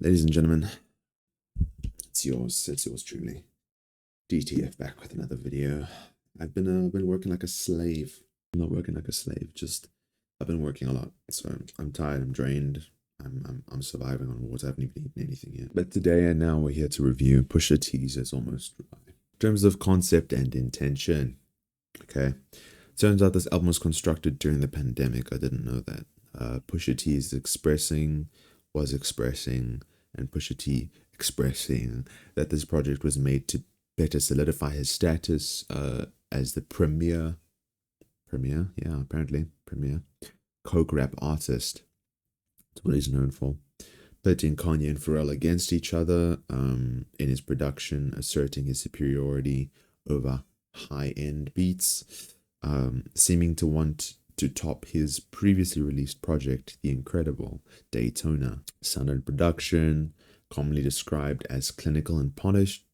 Ladies and gentlemen, it's yours truly. DTF back with another video. I've been working like a slave. I'm not working like a slave, just I've been working a lot. So I'm tired, I'm drained, I'm surviving on water. I haven't even eaten anything yet. But today and now we're here to review Pusha T's It's Almost Dry. In terms of concept and intention, okay. Turns out this album was constructed during the pandemic. I didn't know that. Pusha T was expressing, and Pusha T expressing that this project was made to better solidify his status as the premier, coke rap artist. That's what he's known for. Pitting Kanye and Pharrell against each other in his production, asserting his superiority over high-end beats, seeming to want to top his previously released project, The Incredible Daytona. Sound and production, commonly described as clinical and polished,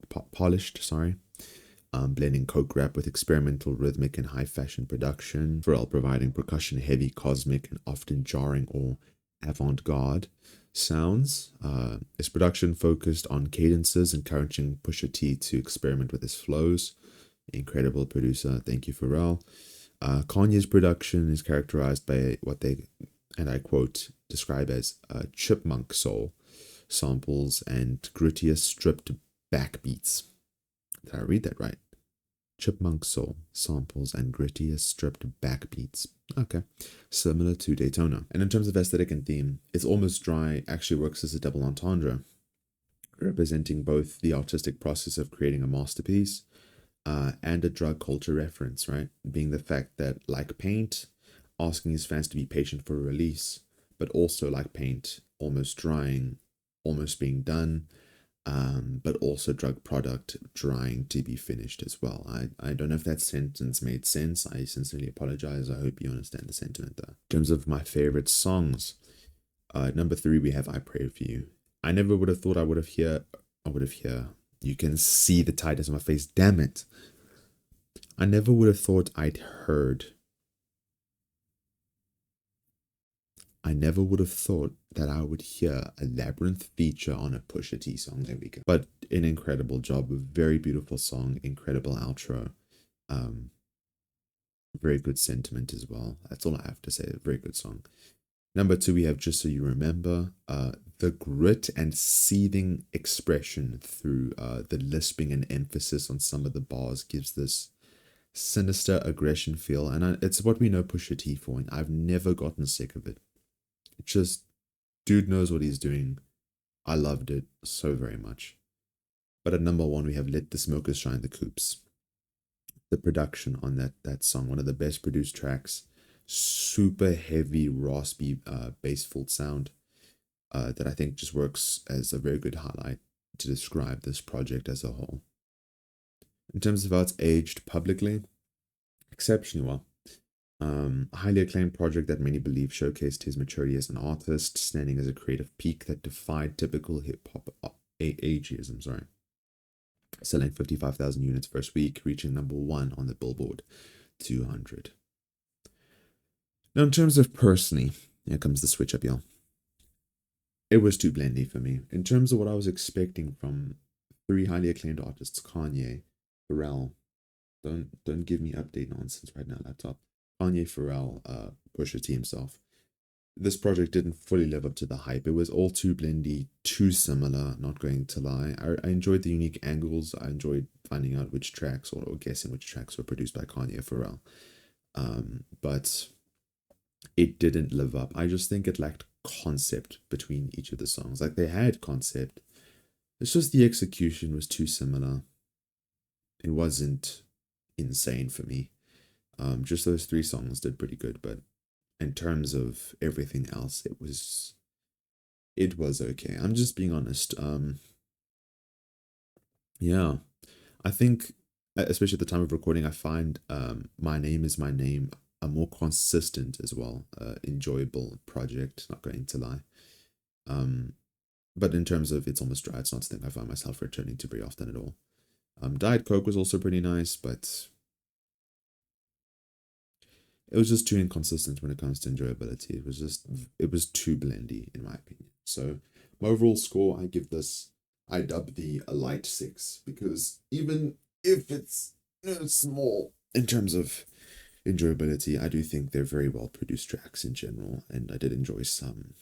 blending coke rap with experimental rhythmic and high fashion production. Pharrell providing percussion heavy, cosmic, and often jarring or avant-garde sounds. His production focused on cadences, encouraging Pusha T to experiment with his flows. Incredible producer, thank you, Pharrell. Kanye's production is characterized by what they, and I quote, describe as chipmunk soul, samples, and grittier stripped backbeats. Did I read that right? Chipmunk soul, samples, and grittier stripped backbeats. Okay, similar to Daytona. And in terms of aesthetic and theme, It's Almost Dry actually works as a double entendre, representing both the artistic process of creating a masterpiece and a drug culture reference, right? Being the fact that, like Paint, asking his fans to be patient for a release, but also like Paint, almost drying, almost being done, but also drug product drying to be finished as well. I don't know if that sentence made sense. I sincerely apologize. I hope you understand the sentiment there. In terms of my favorite songs, number 3 we have I Pray For You. I never would have thought I would have hear. You can see the tightness on my face. Damn it. I never would have thought I'd heard. I never would have thought that I would hear a Labyrinth feature on a Pusha T song. There we go. But an incredible job. A very beautiful song. Incredible outro. Very good sentiment as well. That's all I have to say. A very good song. Number 2, we have Just So You Remember. The grit and seething expression through the lisping and emphasis on some of the bars gives this sinister aggression feel. And it's what we know Pusha T for, and I've never gotten sick of it. Just, dude knows what he's doing. I loved it so very much. But at number 1, we have Let the Smokers Shine the Coops. The production on that song, one of the best produced tracks. Super heavy, raspy, bass-full sound that I think just works as a very good highlight to describe this project as a whole. In terms of how it's aged publicly, exceptionally well. A highly acclaimed project that many believe showcased his maturity as an artist, standing as a creative peak that defied typical hip-hop ageism, selling 55,000 units first week, reaching number 1 on the Billboard 200. Now, in terms of personally, here comes the switch up, y'all. It was too blendy for me. In terms of what I was expecting from 3 highly acclaimed artists, Kanye, Pharrell, don't give me update nonsense right now, laptop. Kanye, Pharrell, Pusha T himself. This project didn't fully live up to the hype. It was all too blendy, too similar, not going to lie. I enjoyed the unique angles. I enjoyed finding out which tracks or guessing which tracks were produced by Kanye or Pharrell. But it didn't live up. I just think it lacked concept between each of the songs. Like, they had concept. It's just the execution was too similar. It wasn't insane for me. Just those 3 songs did pretty good, but in terms of everything else, it was okay. I'm just being honest. Yeah, I think, especially at the time of recording, I find My Name Is My Name a more consistent as well, enjoyable project, not going to lie. But in terms of It's Almost Dry, it's not something I find myself returning to very often at all. Diet Coke was also pretty nice, but it was just too inconsistent when it comes to enjoyability. It was too blendy, in my opinion. So My overall score, I give this, I dub the a light 6 because even if it's, small in terms of enjoyability, I do think they're very well produced tracks in general, and I did enjoy some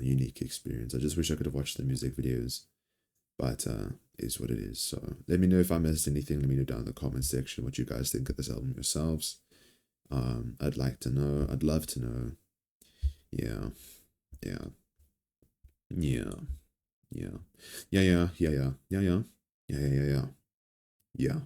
unique experience. I just wish I could have watched the music videos, but is what it is. So let me know if I missed anything. Let me know down in the comment section what you guys think of this album yourselves. I'd like to know. I'd love to know. Yeah, yeah, yeah, yeah, yeah, yeah, yeah, yeah, yeah, yeah, yeah, yeah, yeah, yeah. Yeah.